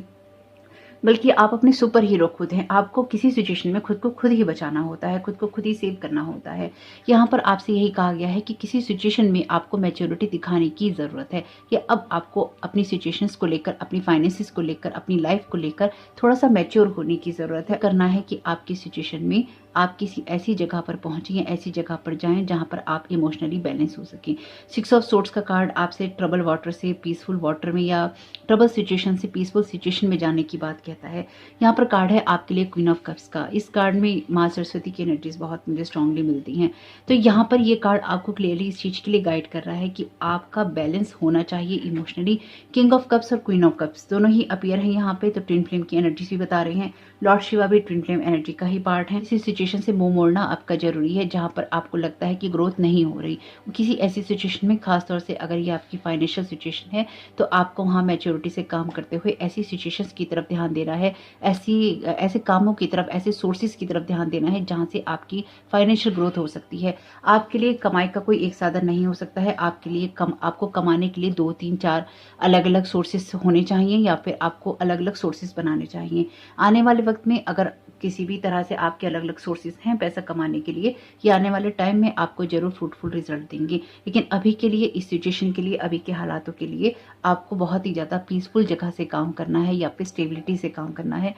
बल्कि आप अपने सुपर हीरो खुद हैं। आपको किसी सिचुएशन में खुद को खुद ही बचाना होता है, खुद को खुद ही सेव करना होता है। यहाँ पर आपसे यही कहा गया है कि किसी सिचुएशन में आपको मैच्योरिटी दिखाने की ज़रूरत है, कि अब आपको अपनी सिचुएशंस को लेकर, अपनी फाइनेंसिस को लेकर, अपनी लाइफ को लेकर थोड़ा सा मैच्योर होने की ज़रूरत है। करना है कि आपकी सिचुएशन में आप किसी ऐसी जगह पर पहुंचिए, ऐसी जगह पर जाएं जहां पर आप इमोशनली बैलेंस हो सकें। 6 ऑफ सोर्ड्स का कार्ड आपसे ट्रबल वाटर से पीसफुल वाटर में या ट्रबल सिचुएशन से पीसफुल सिचुएशन में जाने की बात कहता है। यहाँ पर कार्ड है आपके लिए क्वीन ऑफ कप्स का। इस कार्ड में माँ सरस्वती की एनर्जीज बहुत मुझे स्ट्रांगली मिलती हैं। तो यहाँ पर ये कार्ड आपको क्लियरली इस चीज़ के लिए गाइड कर रहा है कि आपका बैलेंस होना चाहिए इमोशनली। किंग ऑफ कप्स और क्वीन ऑफ कप्स दोनों ही अपीयर हैं यहाँ पे, तो ट्विन फ्लेम की एनर्जीज भी बता रहे हैं। लॉर्ड शिवा भी ट्विन फ्लेम एनर्जी का ही पार्ट है। इसी सिचुएशन से मुंह मोड़ना आपका जरूरी है जहां पर आपको लगता है कि ग्रोथ नहीं हो रही। किसी ऐसी सिचुएशन में, खासतौर से अगर ये आपकी फाइनेंशियल सिचुएशन है, तो आपको वहाँ मैच्योरिटी से काम करते हुए ऐसी सिचुएशंस की तरफ ध्यान देना है, ऐसे कामों की तरफ, ऐसे सोर्सेज की तरफ ध्यान देना है जहाँ से आपकी फाइनेंशियल ग्रोथ हो सकती है। आपके लिए कमाई का कोई एक साधन नहीं हो सकता है। आपके लिए आपको कमाने के लिए 2, 3, 4 अलग अलग सोर्सेस होने चाहिए या फिर आपको अलग अलग सोर्सेस बनाने चाहिए। आने वाले वक्त में अगर किसी भी तरह से आपके अलग अलग सोर्सेज हैं पैसा कमाने के लिए, ये आने वाले टाइम में आपको जरूर फ्रूटफुल रिजल्ट देंगे। लेकिन अभी के लिए, इस सिचुएशन के लिए, अभी के हालातों के लिए आपको बहुत ही ज़्यादा पीसफुल जगह से काम करना है या फिर स्टेबिलिटी से काम करना है,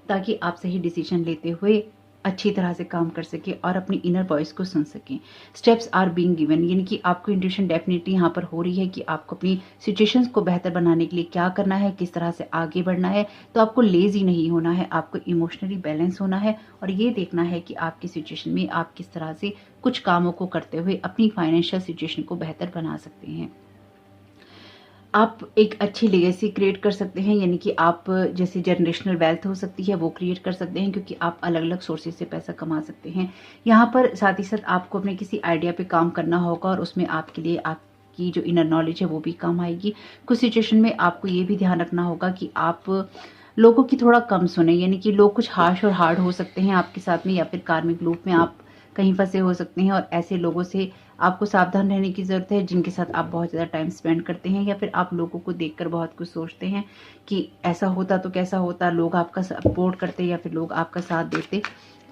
ताकि आप सही डिसीजन लेते हुए अच्छी तरह से काम कर सके और अपनी इनर वॉइस को सुन सकें। स्टेप्स आर बीइंग गिवन, यानी कि आपको इंट्यूशन डेफिनेटली यहाँ पर हो रही है कि आपको अपनी सिचुएशंस को बेहतर बनाने के लिए क्या करना है, किस तरह से आगे बढ़ना है। तो आपको लेजी नहीं होना है, आपको इमोशनली बैलेंस होना है और ये देखना है कि आपकी सिचुएशन में आप किस तरह से कुछ कामों को करते हुए अपनी फाइनेंशियल सिचुएशन को बेहतर बना सकते हैं। आप एक अच्छी लेगेसी क्रिएट कर सकते हैं, यानी कि आप जैसे जनरेशनल वेल्थ हो सकती है वो क्रिएट कर सकते हैं, क्योंकि आप अलग अलग सोर्सेज से पैसा कमा सकते हैं। यहाँ पर साथ ही साथ आपको अपने किसी आइडिया पे काम करना होगा और उसमें आपके लिए आपकी जो इनर नॉलेज है वो भी काम आएगी। कुछ सिचुएशन में आपको ये भी ध्यान रखना होगा कि आप लोगों की थोड़ा कम सुने, यानी कि लोग कुछ हार्श और हार्ड हो सकते हैं आपके साथ में, या फिर कार्मिक लूप में आप कहीं फंसे हो सकते हैं और ऐसे लोगों से आपको सावधान रहने की ज़रूरत है जिनके साथ आप बहुत ज़्यादा टाइम स्पेंड करते हैं, या फिर आप लोगों को देखकर बहुत कुछ सोचते हैं कि ऐसा होता तो कैसा होता, लोग आपका सपोर्ट करते या फिर लोग आपका साथ देते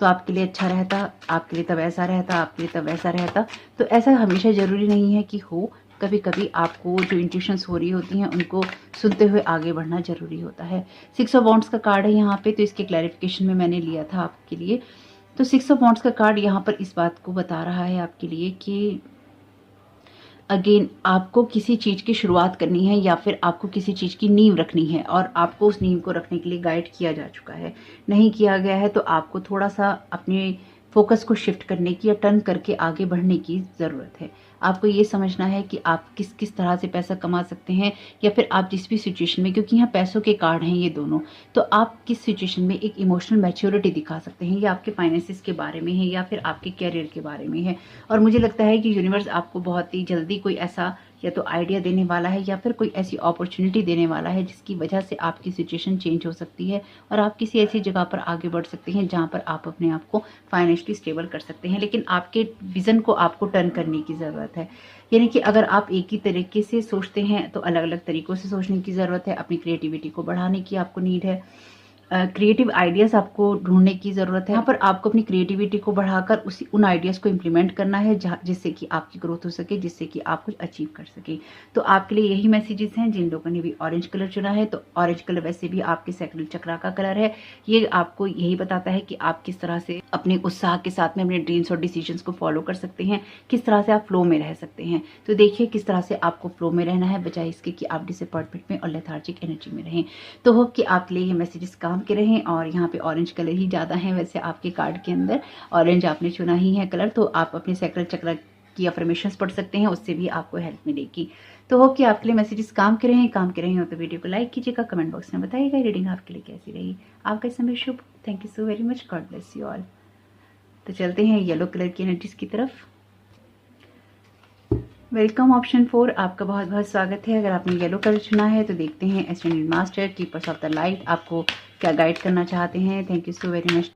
तो आपके लिए अच्छा रहता, आपके लिए तब ऐसा रहता, आपके लिए तब वैसा रहता। तो ऐसा हमेशा ज़रूरी नहीं है कि हो। कभी कभी आपको जो इंट्यूशंस हो रही होती हैं उनको सुनते हुए आगे बढ़ना ज़रूरी होता है। 6 ऑफ वॉन्ड्स का कार्ड है यहाँ पे, तो इसके क्लैरिफिकेशन में मैंने लिया था आपके लिए। तो 6 ऑफ वॉन्ड्स का कार्ड यहाँ पर इस बात को बता रहा है आपके लिए कि अगेन आपको किसी चीज़ की शुरुआत करनी है या फिर आपको किसी चीज़ की नींव रखनी है और आपको उस नींव को रखने के लिए गाइड किया जा चुका है। नहीं किया गया है तो आपको थोड़ा सा अपने फोकस को शिफ्ट करने की या टर्न करके आगे बढ़ने की ज़रूरत है। आपको ये समझना है कि आप किस किस तरह से पैसा कमा सकते हैं, या फिर आप जिस भी सिचुएशन में, क्योंकि यहाँ पैसों के कार्ड हैं ये दोनों, तो आप किस सिचुएशन में एक इमोशनल मैच्योरिटी दिखा सकते हैं, या आपके फाइनेंसिस के बारे में है या फिर आपके कैरियर के बारे में है। और मुझे लगता है कि यूनिवर्स आपको बहुत ही जल्दी कोई ऐसा या तो आइडिया देने वाला है या फिर कोई ऐसी अपॉर्चुनिटी देने वाला है जिसकी वजह से आपकी सिचुएशन चेंज हो सकती है और आप किसी ऐसी जगह पर आगे बढ़ सकते हैं जहां पर आप अपने आप को फाइनेंशियली स्टेबल कर सकते हैं। लेकिन आपके विजन को आपको टर्न करने की ज़रूरत है, यानी कि अगर आप एक ही तरीके से सोचते हैं तो अलग अलग तरीकों से सोचने की ज़रूरत है। अपनी क्रिएटिविटी को बढ़ाने की आपको नीड है, क्रिएटिव आइडियाज़ आपको ढूंढने की ज़रूरत है। यहाँ पर आपको अपनी क्रिएटिविटी को बढ़ाकर उन आइडियाज़ को इम्प्लीमेंट करना है जिससे कि आपकी ग्रोथ हो सके, जिससे कि आप कुछ अचीव कर सके। तो आपके लिए यही मैसेजेस हैं। जिन लोगों ने भी ऑरेंज कलर चुना है, तो ऑरेंज कलर वैसे भी आपके सैक्रल चक्रा का कलर है। ये आपको यही बताता है कि आप किस तरह से अपने उत्साह के साथ में अपने ड्रीम्स और डिसीजंस को फॉलो कर सकते हैं, किस तरह से आप फ्लो में रह सकते हैं। तो देखिए किस तरह से आपको फ्लो में रहना है, बजाय इसके कि आप डिसअपॉइंटमेंट में और लेथार्जिक एनर्जी में रहें। तो होप कि आपके लिए ये मैसेजेस काम के रहें। और यहाँ पे ऑरेंज कलर ही ज़्यादा है वैसे आपके कार्ड के अंदर, ऑरेंज आपने चुना ही है कलर, तो आप अपने सैक्रल चक्र की अफर्मेशंस पढ़ सकते हैं, उससे भी आपको हेल्प मिलेगी। तो होप कि आपके लिए मैसेजेस काम के रहे हो तो वीडियो को लाइक कीजिएगा, कमेंट बॉक्स में बताइएगा रीडिंग आपके लिए कैसी रही। आपका समय शुभ। Thank you so very much, God bless you all. तो चलते हैं येलो कलर की एनर्जीज की तरफ। वेलकम ऑप्शन 4, आपका बहुत बहुत स्वागत है। अगर आपने येलो कलर चुना है तो देखते हैं ascended master keepers of the light आपको क्या गाइड करना चाहते हैं। Thank you so very much.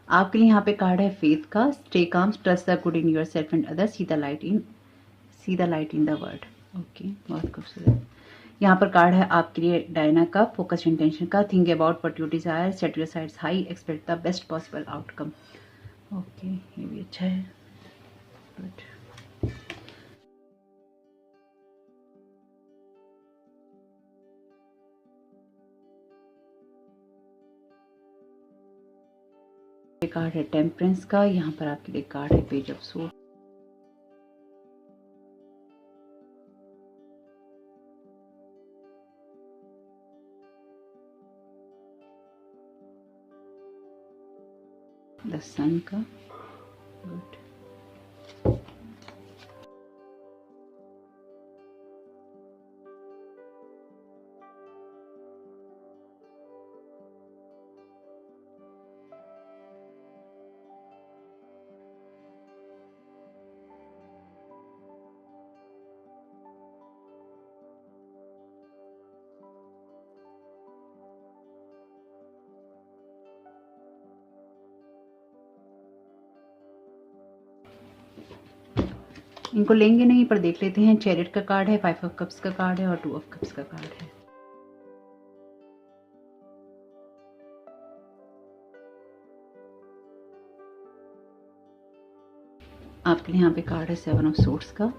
आपके लिए यहाँ पे कार्ड है फेथ का, stay calm, trust the good in your self and others, see the light in the world. Okay, बहुत खूबसूरत। यहाँ पर कार्ड है आपके लिए डायना का, फोकस इंटेंशन का, think about what you desire, set your sides high, expect the best possible outcome. Okay, ये भी अच्छा है, गुड। कार्ड है टेम्परेंस का, यहाँ पर आपके लिए कार्ड है पेज ऑफ सोर्ड। द सन का, गुड। इनको लेंगे नहीं पर देख लेते हैं। चैरियट का कार्ड है, 5 ऑफ कप्स का कार्ड है और 2 ऑफ कप्स का कार्ड है। आपके लिए यहाँ पे कार्ड है 7 ऑफ सोर्ड्स का।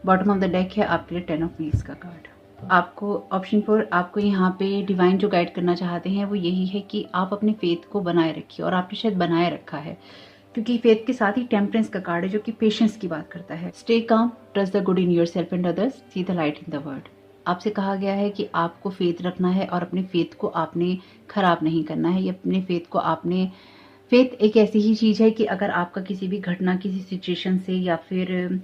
बॉटम ऑफ द डेक है आपके लिए 10 ऑफ व्हील्स का कार्ड। आपको ऑप्शन 4 आपको यहाँ पे डिवाइन जो गाइड करना चाहते हैं वो यही है कि आप अपने फेथ को बनाए रखिए, और आपने शायद बनाए रखा है, क्योंकि फेथ के साथ ही टेम्परेंस का कार्ड है जो कि पेशेंस की बात करता है। Stay calm, trust the good in your self and others, see the light in the world. आपसे कहा गया है कि आपको फेथ रखना है और अपने फेथ को आपने खराब नहीं करना है, या अपने फेथ को आपने, फेथ एक ऐसी ही चीज़ है कि अगर आपका किसी भी घटना, किसी सिचुएशन से या फिर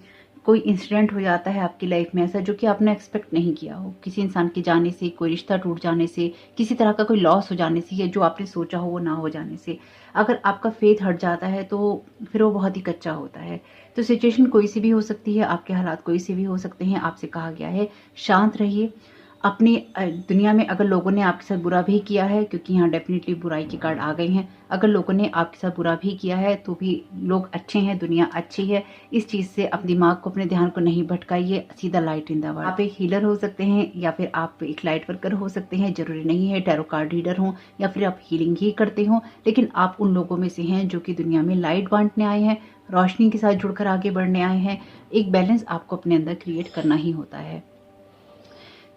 कोई इंसिडेंट हो जाता है आपकी लाइफ में ऐसा जो कि आपने एक्सपेक्ट नहीं किया हो, किसी इंसान के जाने से, कोई रिश्ता टूट जाने से, किसी तरह का कोई लॉस हो जाने से, या जो आपने सोचा हो वो ना हो जाने से, अगर आपका फेथ हट जाता है तो फिर वो बहुत ही कच्चा होता है। तो सिचुएशन कोई सी भी हो सकती है, आपके हालात कोई से भी हो सकते हैं। आपसे कहा गया है शांत रहिए। अपनी दुनिया में अगर लोगों ने आपके साथ बुरा भी किया है, क्योंकि यहाँ डेफिनेटली बुराई के कार्ड आ गए हैं, अगर लोगों ने आपके साथ बुरा भी किया है तो भी लोग अच्छे हैं, दुनिया अच्छी है। इस चीज़ से अपने दिमाग को, अपने ध्यान को नहीं भटकाइए। सीधा लाइट इन द वर्ल्ड। आप एक हीलर हो सकते हैं या फिर आप एक लाइट वर्कर हो सकते हैं, जरूरी नहीं है टैरो कार्ड रीडर हो या फिर आप हीलिंग ही करते हो, लेकिन आप उन लोगों में से हैं जो कि दुनिया में लाइट बांटने आए हैं, रोशनी के साथ जुड़कर आगे बढ़ने आए हैं। एक बैलेंस आपको अपने अंदर क्रिएट करना ही होता है।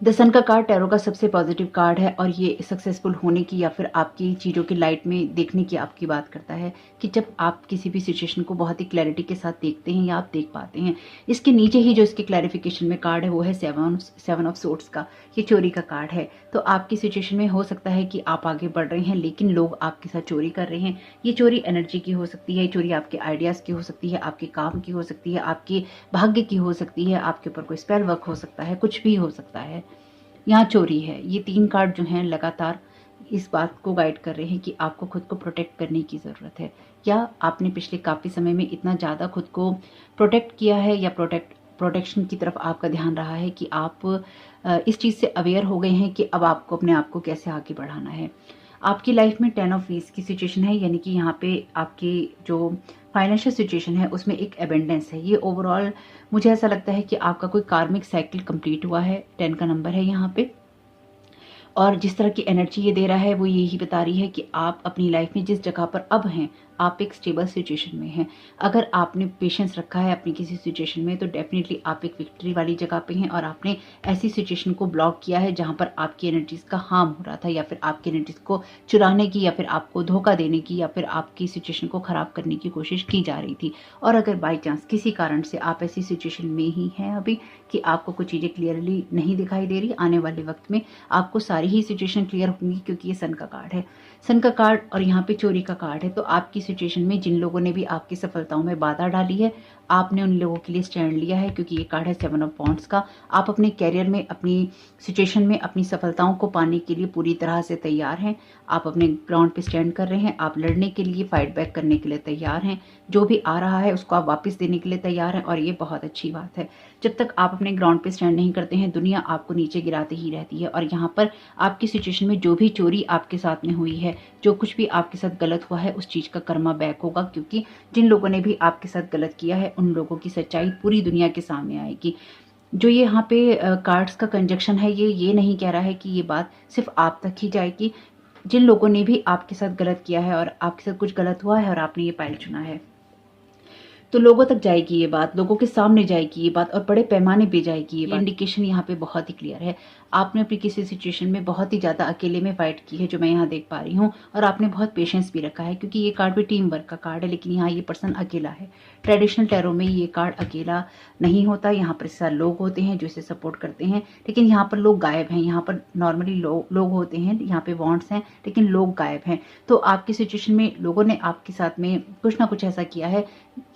द सन का कार्ड टैरो का सबसे पॉजिटिव कार्ड है, और ये सक्सेसफुल होने की या फिर आपकी चीज़ों की लाइट में देखने की आपकी बात करता है कि जब आप किसी भी सिचुएशन को बहुत ही क्लैरिटी के साथ देखते हैं या आप देख पाते हैं। इसके नीचे ही जो इसके क्लैरिफिकेशन में कार्ड है वो है 7 ऑफ सोर्ड्स का। ये चोरी का कार्ड है। तो आपकी सिचुएशन में हो सकता है कि आप आगे बढ़ रहे हैं लेकिन लोग आपके साथ चोरी कर रहे हैं। ये चोरी एनर्जी की हो सकती है, चोरी आपके आइडियाज़ की हो सकती है, आपके काम की हो सकती है, आपके भाग्य की हो सकती है, आपके ऊपर कोई स्पेल वर्क हो सकता है, कुछ भी हो सकता है। यहाँ चोरी है। ये 3 कार्ड जो हैं लगातार इस बात को गाइड कर रहे हैं कि आपको खुद को प्रोटेक्ट करने की ज़रूरत है, या आपने पिछले काफ़ी समय में इतना ज़्यादा खुद को प्रोटेक्ट किया है, या प्रोटेक्शन की तरफ आपका ध्यान रहा है कि आप इस चीज़ से अवेयर हो गए हैं कि अब आपको अपने आप को कैसे आगे बढ़ाना है। आपकी लाइफ में 10 ऑफ व्हील्स की सिचुएशन है, यानी कि यहाँ पे आपकी जो फाइनेंशियल सिचुएशन है उसमें एक एबेंडेंस है। ये ओवरऑल मुझे ऐसा लगता है कि आपका कोई कार्मिक साइकिल कंप्लीट हुआ है। 10 का नंबर है यहाँ पे, और जिस तरह की एनर्जी ये दे रहा है वो यही बता रही है कि आप अपनी लाइफ में जिस जगह पर अब हैं, आप एक स्टेबल सिचुएशन में हैं। अगर आपने पेशेंस रखा है अपनी किसी सिचुएशन में तो डेफिनेटली आप एक विक्ट्री वाली जगह पे हैं, और आपने ऐसी सिचुएशन को ब्लॉक किया है जहां पर आपकी एनर्जीज का हार्म हो रहा था, या फिर आपकी एनर्जीज को चुराने की, या फिर आपको धोखा देने की, या फिर आपकी सिचुएशन को खराब करने की कोशिश की जा रही थी। और अगर बाई चांस किसी कारण से आप ऐसी सिचुएशन में ही हैं अभी कि आपको कुछ चीज़ें क्लियरली नहीं दिखाई दे रही, आने वाले वक्त में आपको सारी ही सिचुएशन क्लियर होंगी, क्योंकि ये सन का कार्ड है। सन का कार्ड और यहाँ पे चोरी का कार्ड है। तो आपकी सिचुएशन में जिन लोगों ने भी आपकी सफलताओं में बाधा डाली है, आपने उन लोगों के लिए स्टैंड लिया है, क्योंकि ये कार्ड है 7 ऑफ वॉन्ड्स का। आप अपने कैरियर में, अपनी सिचुएशन में अपनी सफलताओं को पाने के लिए पूरी तरह से तैयार हैं। आप अपने ग्राउंड पे स्टैंड कर रहे हैं, आप लड़ने के लिए, फाइट बैक करने के लिए तैयार हैं। जो भी आ रहा है उसको आप वापस देने के लिए तैयार हैं, और ये बहुत अच्छी बात है। जब तक आप अपने ग्राउंड पे स्टैंड नहीं करते हैं, दुनिया आपको नीचे गिराती ही रहती है। और यहाँ पर आपकी सिचुएशन में जो भी चोरी आपके साथ में हुई है, जो कुछ भी आपके साथ गलत हुआ है, उस चीज़ का कर्मा बैक होगा, क्योंकि जिन लोगों ने भी आपके साथ गलत किया है उन लोगों की सच्चाई पूरी दुनिया के सामने आएगी। जो ये यहाँ पे कार्ड्स का कंजक्शन है, ये नहीं कह रहा है कि ये बात सिर्फ आप तक ही जाएगी। जिन लोगों ने भी आपके साथ गलत किया है और आपके साथ कुछ गलत हुआ है और आपने ये पाइल चुना है, तो लोगों तक जाएगी ये बात, लोगों के सामने जाएगी ये बात और बड़े पैमाने पे जाएगी ये बात। इंडिकेशन यहाँ पे बहुत ही क्लियर है। आपने अपनी किसी सिचुएशन में बहुत ही ज़्यादा अकेले में फाइट की है, जो मैं यहाँ देख पा रही हूँ, और आपने बहुत पेशेंस भी रखा है, क्योंकि ये कार्ड भी टीम वर्क का कार्ड है, लेकिन यहाँ ये पर्सन अकेला है। ट्रेडिशनल टैरो में ये कार्ड अकेला नहीं होता, यहाँ पर सारे लोग होते हैं जो इसे सपोर्ट करते हैं, लेकिन यहाँ पर लोग गायब हैं। यहाँ पर नॉर्मली लोग होते हैं, यहाँ पे वॉन्ट्स हैं, लेकिन लोग गायब हैं। तो आपकी सिचुएशन में लोगों ने आपके साथ में कुछ ना कुछ ऐसा किया है,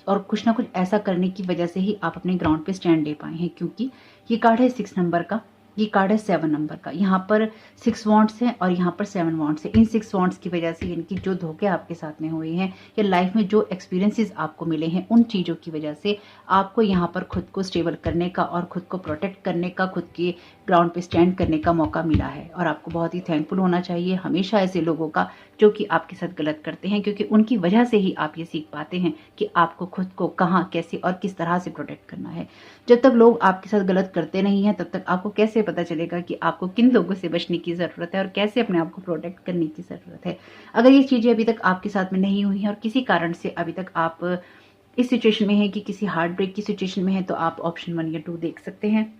और कुछ ना कुछ ऐसा करने की वजह से ही आप अपने ग्राउंड पे स्टैंड ले पाए हैं, क्योंकि ये कार्ड है 6 नंबर का, ये कार्ड है 7 नंबर का। यहाँ पर 6 वॉन्ट्स हैं और यहाँ पर 7 वॉन्ट्स हैं। इन 6 वॉन्ट्स की वजह से, इनकी जो धोखे आपके साथ में हुए हैं या लाइफ में जो एक्सपीरियंसेस आपको मिले हैं, उन चीज़ों की वजह से आपको यहाँ पर खुद को स्टेबल करने का और खुद को प्रोटेक्ट करने का, खुद के ग्राउंड पे स्टैंड करने का मौका मिला है। और आपको बहुत ही थैंकफुल होना चाहिए हमेशा ऐसे लोगों का जो कि आपके साथ गलत करते हैं, क्योंकि उनकी वजह से ही आप ये सीख पाते हैं कि आपको खुद को कहाँ, कैसे और किस तरह से प्रोटेक्ट करना है। जब तक लोग आपके साथ गलत करते नहीं हैं, तब तक आपको कैसे पता चलेगा कि आपको किन लोगों से बचने की ज़रूरत है और कैसे अपने आप को प्रोटेक्ट करने की ज़रूरत है। अगर ये चीज़ें अभी तक आपके साथ में नहीं हुई हैं और किसी कारण से अभी तक आप इस सिचुएशन में हैं कि किसी हार्ट ब्रेक की सिचुएशन में है, तो आप ऑप्शन 1 या 2 देख सकते हैं।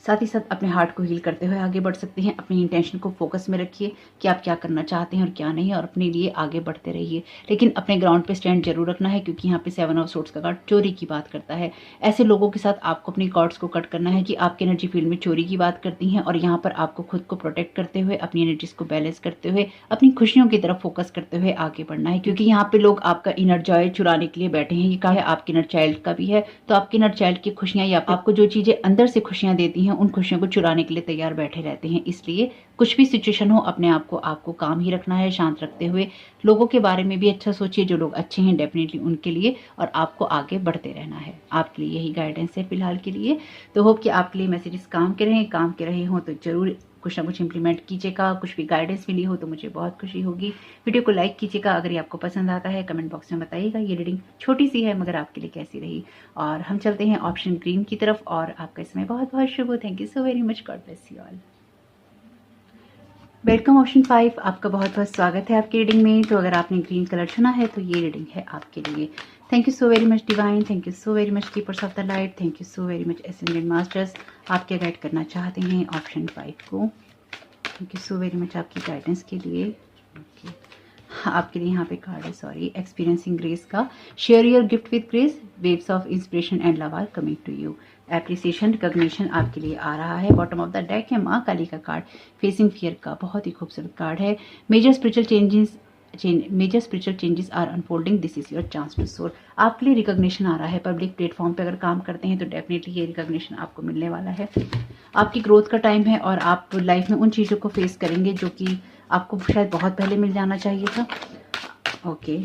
साथ ही साथ अपने हार्ट को हील करते हुए आगे बढ़ सकते हैं। अपनी इंटेंशन को फोकस में रखिए कि आप क्या करना चाहते हैं और क्या नहीं, और अपने लिए आगे बढ़ते रहिए, लेकिन अपने ग्राउंड पे स्टैंड जरूर रखना है, क्योंकि यहाँ पे 7 ऑफ सोर्ड्स का कार्ड चोरी की बात करता है। ऐसे लोगों के साथ आपको अपनी कॉर्ड्स को कट करना है कि आपके एनर्जी फील्ड में चोरी की बात करती हैं, और यहाँ पर आपको खुद को प्रोटेक्ट करते हुए, अपनी एनर्जीज को बैलेंस करते हुए, अपनी खुशियों की तरफ फोकस करते हुए आगे बढ़ना है, क्योंकि यहाँ पे लोग आपका इनर जॉय चुराने के लिए बैठे हैं। ये कार्ड आपके इनर चाइल्ड का भी है, तो आपके इनर चाइल्ड की खुशियां या आपको जो चीजें अंदर से खुशियां देती हैं, उन खुशियों को चुराने के लिए तैयार बैठे रहते हैं। इसलिए कुछ भी सिचुएशन हो, अपने आप को आपको काम ही रखना है, शांत रखते हुए। लोगों के बारे में भी अच्छा सोचिए, जो लोग अच्छे हैं डेफिनेटली उनके लिए, और आपको आगे बढ़ते रहना है। आपके लिए यही गाइडेंस है फिलहाल के लिए। तो होप कि आपके लिए मैसेजेस काम के रहे हों, तो जरूर कुछ ना कुछ इंप्लीमेंट कीजिएगा। कुछ भी गाइडेंस मिली हो तो मुझे बहुत खुशी होगी। वीडियो को लाइक कीजिएगा, अगर ये आपको पसंद आता है कमेंट बॉक्स में बताइएगा। ये रीडिंग छोटी सी है, मगर आपके लिए कैसी रही। और हम चलते हैं ऑप्शन ग्रीन की तरफ, और आपका इसमें बहुत बहुत शुभ हो। Thank you so very much, God bless you all. Welcome option 5, आपका बहुत बहुत स्वागत है आपकी रीडिंग में। तो अगर आपने ग्रीन कलर चुना है तो ये रीडिंग है आपके लिए। Thank you so very much divine, thank you so very much keepers of the light, thank you so very much ascendant masters. आप क्या गाइड करना चाहते हैं ऑप्शन 5 को? Thank you so very much आपकी गाइडेंस के लिए। ओके, आपके लिए यहाँ पे कार्ड है एक्सपीरियंसिंग ग्रेस का। Share your gift with grace, waves of inspiration and love are coming to you. Appreciation, recognition आपके लिए आ रहा है। बॉटम ऑफ द डेक है माँ काली का कार्ड, फेसिंग फियर का, बहुत ही खूबसूरत कार्ड है। Major spiritual changes are unfolding, this is your chance to soar. आपके लिए रिकॉग्निशन आ रहा है। पब्लिक प्लेटफॉर्म पे अगर काम करते हैं तो डेफिनेटली ये रिकॉग्निशन आपको मिलने वाला है। आपकी ग्रोथ का टाइम है, और आप लाइफ में उन चीज़ों को फेस करेंगे जो कि आपको शायद बहुत पहले मिल जाना चाहिए था। ओके,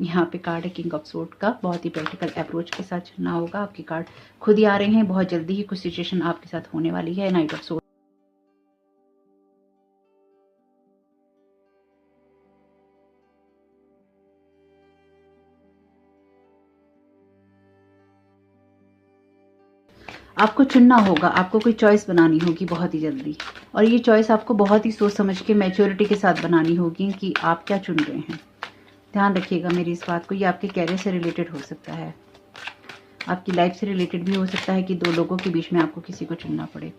यहाँ पे कार्ड है किंग ऑफ सोर्ड का। बहुत ही प्रैक्टिकल अप्रोच के साथ चलना होगा। आपके कार्ड खुद ही आ रहे हैं, बहुत जल्दी ही कुछ सिचुएशन आपके साथ होने वाली है। नाइट ऑफ सोर्ड, आपको चुनना होगा, आपको कोई चॉइस बनानी होगी बहुत ही जल्दी, और ये चॉइस आपको बहुत ही सोच समझ के मैच्योरिटी के साथ बनानी होगी कि आप क्या चुन रहे हैं। ध्यान रखिएगा मेरी इस बात को। ये आपके कैरियर से रिलेटेड हो सकता है, आपकी लाइफ से रिलेटेड भी हो सकता है कि दो लोगों के बीच में आपको किसी को चुनना पड़े।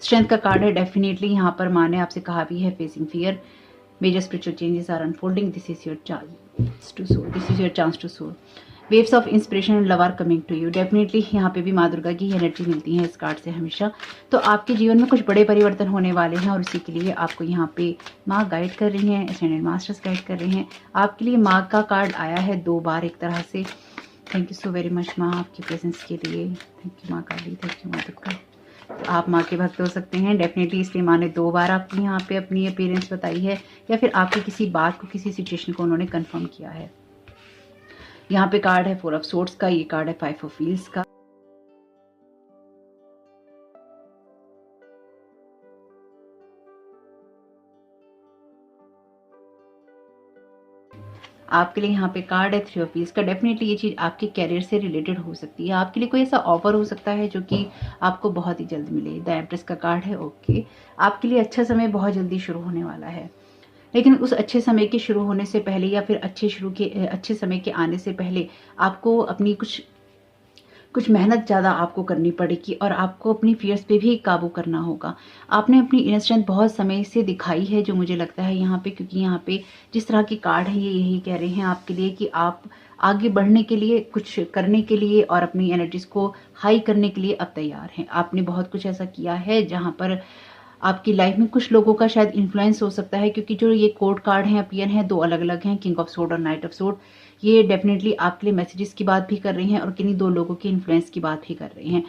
स्ट्रेंथ का कार्ड है। डेफिनेटली यहाँ पर माँ ने आपसे कहा भी है, facing fear, major spiritual changes are unfolding, this is your chance to soar, this is your chance to soar. Waves of inspiration and love are coming to you. Definitely यहाँ पे भी माँ दुर्गा की एनर्जी मिलती है इस कार्ड से हमेशा। तो आपके जीवन में कुछ बड़े परिवर्तन होने वाले हैं, और उसी के लिए आपको यहाँ पे माँ गाइड कर रही हैं, एसेंडेंट मास्टर्स गाइड कर रहे हैं। आपके लिए माँ का कार्ड आया है 2 बार एक तरह से। Thank you so very much माँ आपकी प्रेजेंस के लिए। थैंक यू माँ काली, थैंक यू माँ दुर्गा। तो आप माँ के भक्त हो सकते हैं डेफिनेटली, इसलिए माँ ने 2 बार आपको यहाँ पे अपनी अपीयरेंस बताई है, या फिर आपकी किसी बात को, किसी सिचुएशन को उन्होंने कंफर्म किया है। यहाँ पे कार्ड है 4 ऑफ सोर्ड्स का, ये कार्ड है 5 ऑफ व्हील्स का। आपके लिए यहाँ पे कार्ड है 3 ऑफ व्हील्स का। डेफिनेटली ये चीज़ आपके कैरियर से रिलेटेड हो सकती है। आपके लिए कोई ऐसा ऑफर हो सकता है जो कि आपको बहुत ही जल्द मिले। द एम्प्रेस का कार्ड है। ओके, आपके लिए अच्छा समय बहुत जल्दी शुरू होने वाला है। लेकिन उस अच्छे समय के शुरू होने से पहले या फिर अच्छे समय के आने से पहले आपको अपनी कुछ मेहनत ज़्यादा आपको करनी पड़ेगी और आपको अपनी फ़ियर्स पे भी काबू करना होगा। आपने अपनी इनर स्ट्रेंथ बहुत समय से दिखाई है, जो मुझे लगता है यहाँ पे, क्योंकि यहाँ पे जिस तरह की कार्ड है ये यही कह रहे हैं आपके लिए कि आप आगे बढ़ने के लिए, कुछ करने के लिए और अपनी एनर्जीज़ को हाई करने के लिए अब तैयार हैं। आपने बहुत कुछ ऐसा किया है जहाँ पर आपकी लाइफ में कुछ लोगों का शायद इन्फ्लुएंस हो सकता है, क्योंकि जो ये कोर्ट कार्ड हैं, अपीयर हैं, 2 अलग-अलग हैं, किंग ऑफ सोर्ड और नाइट ऑफ सोर्ड। ये डेफिनेटली आपके लिए मैसेजेस की बात भी कर रही हैं और किन्हीं 2 लोगों के इन्फ्लुएंस की बात भी कर रहे हैं।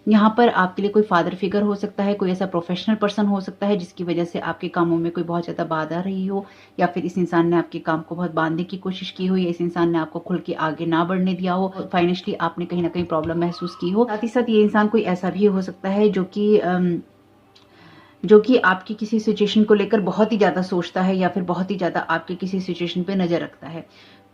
यहाँ पर आपके लिए कोई फादर फिगर हो सकता है, कोई ऐसा प्रोफेशनल पर्सन हो सकता है जिसकी वजह से आपके कामों में कोई बहुत ज़्यादा बाधा रही हो, या फिर इस इंसान ने आपके काम को बहुत बांधने की कोशिश की हो, या इस इंसान ने आपको खुल के आगे ना बढ़ने दिया हो, फाइनेंशियली आपने कहीं ना कहीं प्रॉब्लम महसूस की हो। साथ ही साथ ये इंसान कोई ऐसा भी हो सकता है जो कि आपकी किसी सिचुएशन को लेकर बहुत ही ज़्यादा सोचता है, या फिर बहुत ही ज़्यादा आपके किसी सिचुएशन पे नज़र रखता है।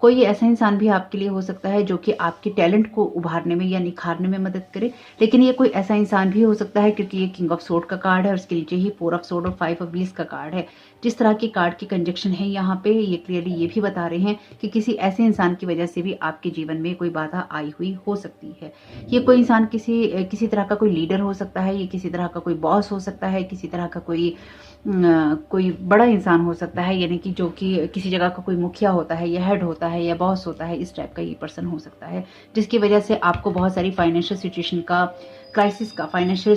कोई ऐसा इंसान भी आपके लिए हो सकता है जो कि आपके टैलेंट को उभारने में या निखारने में मदद करे। लेकिन ये कोई ऐसा इंसान भी हो सकता है, क्योंकि ये किंग ऑफ सोर्ड का कार्ड है और उसके नीचे ही 4 ऑफ सोर्ड और 5 ऑफ व्हील्स का कार्ड है। जिस तरह की कार्ड की कंजक्शन है यहाँ पे, ये क्लियरली ये भी बता रहे हैं कि किसी ऐसे इंसान की वजह से भी आपके जीवन में कोई बाधा आई हुई हो सकती है। ये कोई इंसान किसी तरह का कोई लीडर हो सकता है, ये किसी तरह का कोई बॉस हो सकता है, किसी तरह का कोई बड़ा इंसान हो सकता है, यानी कि जो कि किसी जगह का कोई मुखिया होता है या हेड होता है या बॉस होता है, इस टाइप का ये पर्सन हो सकता है, जिसकी वजह से आपको बहुत सारी फाइनेंशियल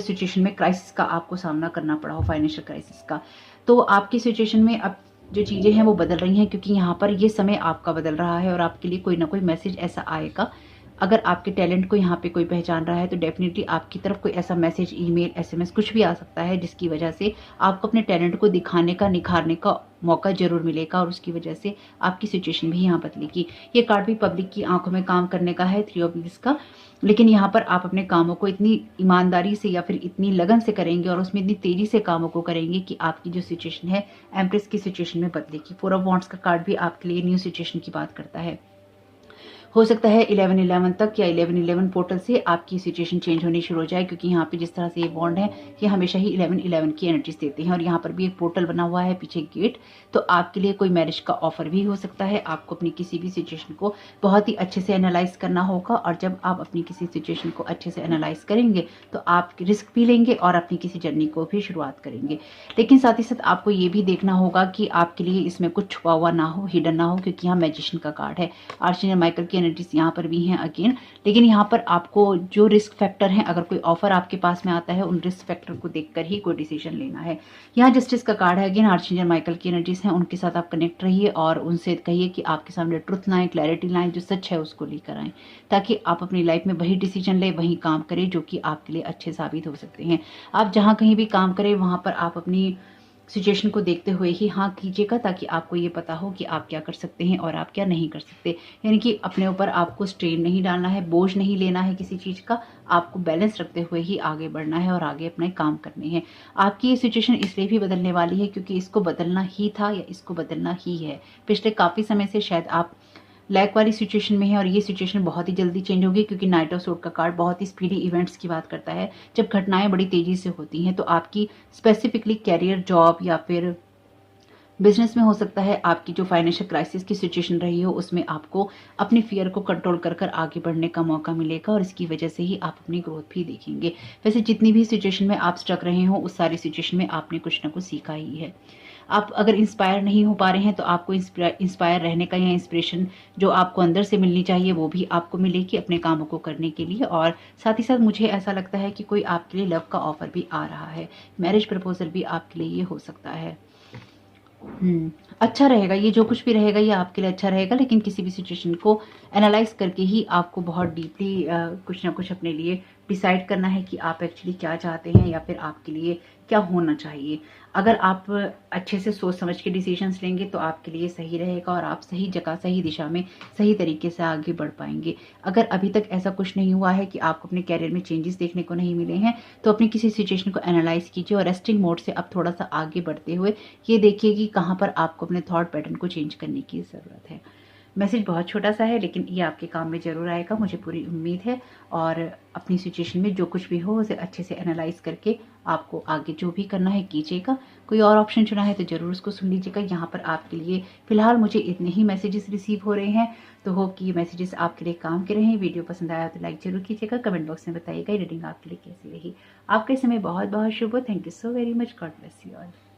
सिचुएशन में क्राइसिस का आपको सामना करना पड़ा हो, फाइनेंशियल क्राइसिस का। तो आपकी सिचुएशन में अब जो चीज़ें हैं वो बदल रही हैं, क्योंकि यहाँ पर ये समय आपका बदल रहा है और आपके लिए कोई ना कोई मैसेज ऐसा आएगा। अगर आपके टैलेंट को यहाँ पे कोई पहचान रहा है तो डेफिनेटली आपकी तरफ कोई ऐसा मैसेज, ईमेल, एसएमएस कुछ भी आ सकता है, जिसकी वजह से आपको अपने टैलेंट को दिखाने का, निखारने का मौका जरूर मिलेगा और उसकी वजह से आपकी सिचुएशन भी यहाँ बदलेगी। ये कार्ड भी पब्लिक की आंखों में काम करने का है, 3 ऑफ व्हील्स का। लेकिन यहाँ पर आप अपने कामों को इतनी ईमानदारी से या फिर इतनी लगन से करेंगे और उसमें इतनी तेजी से कामों को करेंगे कि आपकी जो सिचुएशन है एम्प्रेस की सिचुएशन में बदलेगी। 4 ऑफ वॉन्ड्स का कार्ड भी आपके लिए न्यू सिचुएशन की बात करता है। हो सकता है 11-11 तक या 11-11 पोर्टल से आपकी सिचुएशन चेंज होनी शुरू हो जाए, क्योंकि यहाँ पे जिस तरह से ये बॉन्ड है ये हमेशा ही 11-11 की एनर्जीज देते हैं और यहाँ पर भी एक पोर्टल बना हुआ है, पीछे गेट। तो आपके लिए कोई मैरिज का ऑफर भी हो सकता है। आपको अपनी किसी भी सिचुएशन को बहुत ही अच्छे से एनालाइज करना होगा, और जब आप अपनी किसी सिचुएशन को अच्छे से एनालाइज करेंगे तो आप रिस्क भी लेंगे और अपनी किसी जर्नी को भी शुरुआत करेंगे। लेकिन साथ ही साथ आपको ये भी देखना होगा कि आपके लिए इसमें कुछ छुपा हुआ ना हो, हिडन ना हो, क्योंकि यहाँ मैजिशियन का कार्ड है। आर्चएंजल माइकल की एनर्जीज यहाँ पर भी हैं अगेन। लेकिन यहाँ पर आपको जो रिस्क फैक्टर हैं, अगर कोई ऑफर आपके पास में आता है, उन रिस्क फैक्टर को देखकर ही कोई डिसीजन लेना है। यहाँ जस्टिस का कार्ड है अगेन, आर्चएंजल माइकल की एनर्जीज हैं, उनके साथ आप कनेक्ट रहिए और उनसे कहिए कि आपके सामने ट्रुथ लाएं, क्लैरिटी लाएं, जो सच है उसको लेकर आएं, ताकि आप अपनी लाइफ में वही डिसीजन लें, वही काम करें जो कि आपके लिए अच्छे साबित हो सकते हैं। आप जहाँ कहीं भी काम करें वहाँ पर आप अपनी सिचुएशन को देखते हुए ही हाँ कीजिएगा, ताकि आपको ये पता हो कि आप क्या कर सकते हैं और आप क्या नहीं कर सकते। यानी कि अपने ऊपर आपको स्ट्रेन नहीं डालना है, बोझ नहीं लेना है किसी चीज़ का, आपको बैलेंस रखते हुए ही आगे बढ़ना है और आगे अपने काम करने हैं। आपकी ये सिचुएशन इसलिए भी बदलने वाली है क्योंकि इसको बदलना ही था या इसको बदलना ही है। पिछले काफ़ी समय से शायद आप लैक वाली सिचुएशन में है और ये सिचुएशन बहुत ही जल्दी चेंज होगी, क्योंकि नाइट ऑफ सोर्ड का कार्ड बहुत ही स्पीडी इवेंट्स की बात करता है। जब घटनाएं बड़ी तेजी से होती हैं तो आपकी स्पेसिफिकली कैरियर, जॉब या फिर बिजनेस में हो सकता है आपकी जो फाइनेंशियल क्राइसिस की सिचुएशन रही हो उसमें आपको अपनी फियर को कंट्रोल कर कर आगे बढ़ने का मौका मिलेगा और इसकी वजह से ही आप अपनी ग्रोथ भी देखेंगे। वैसे जितनी भी सिचुएशन में आप स्टक रहे हो उस सारी सिचुएशन में आपने कुछ ना कुछ सीखा ही है। आप अगर इंस्पायर नहीं हो पा रहे हैं तो आपको इंस्पायर रहने का या इंस्पिरेशन जो आपको अंदर से मिलनी चाहिए वो भी आपको मिलेगी अपने कामों को करने के लिए। और साथ ही साथ मुझे ऐसा लगता है कि कोई आपके लिए लव का ऑफर भी आ रहा है, मैरिज प्रपोजल भी आपके लिए ये हो सकता है। अच्छा रहेगा, ये जो कुछ भी रहेगा ये आपके लिए अच्छा रहेगा, लेकिन किसी भी सिचुएशन को एनालाइज करके ही आपको बहुत डीपली कुछ ना कुछ अपने लिए डिसाइड करना है कि आप एक्चुअली क्या चाहते हैं या फिर आपके लिए क्या होना चाहिए। अगर आप अच्छे से सोच समझ के डिसीजंस लेंगे तो आपके लिए सही रहेगा और आप सही जगह, सही दिशा में, सही तरीके से आगे बढ़ पाएंगे। अगर अभी तक ऐसा कुछ नहीं हुआ है कि आपको अपने कैरियर में चेंजेस देखने को नहीं मिले हैं तो अपनी किसी सिचुएशन को एनालाइज कीजिए और रेस्टिंग मोड से अब थोड़ा सा आगे बढ़ते हुए ये देखिए कि कहाँ पर आपको अपने थॉट पैटर्न को चेंज करने की ज़रूरत है। मैसेज बहुत छोटा सा है, लेकिन ये आपके काम में ज़रूर आएगा, मुझे पूरी उम्मीद है। और अपनी सिचुएशन में जो कुछ भी हो उसे अच्छे से एनालाइज़ करके आपको आगे जो भी करना है कीजिएगा। कोई और ऑप्शन चुना है तो ज़रूर उसको सुन लीजिएगा। यहाँ पर आपके लिए फ़िलहाल मुझे इतने ही मैसेजेस रिसीव हो रहे हैं, तो होप कि ये मैसेजेस आपके लिए काम के रहें। वीडियो पसंद आया तो लाइक ज़रूर कीजिएगा, कमेंट बॉक्स में बताइएगा ये रीडिंग आपके लिए कैसी रही। आपके समय बहुत बहुत शुभ हो। Thank you so very much. God bless you all.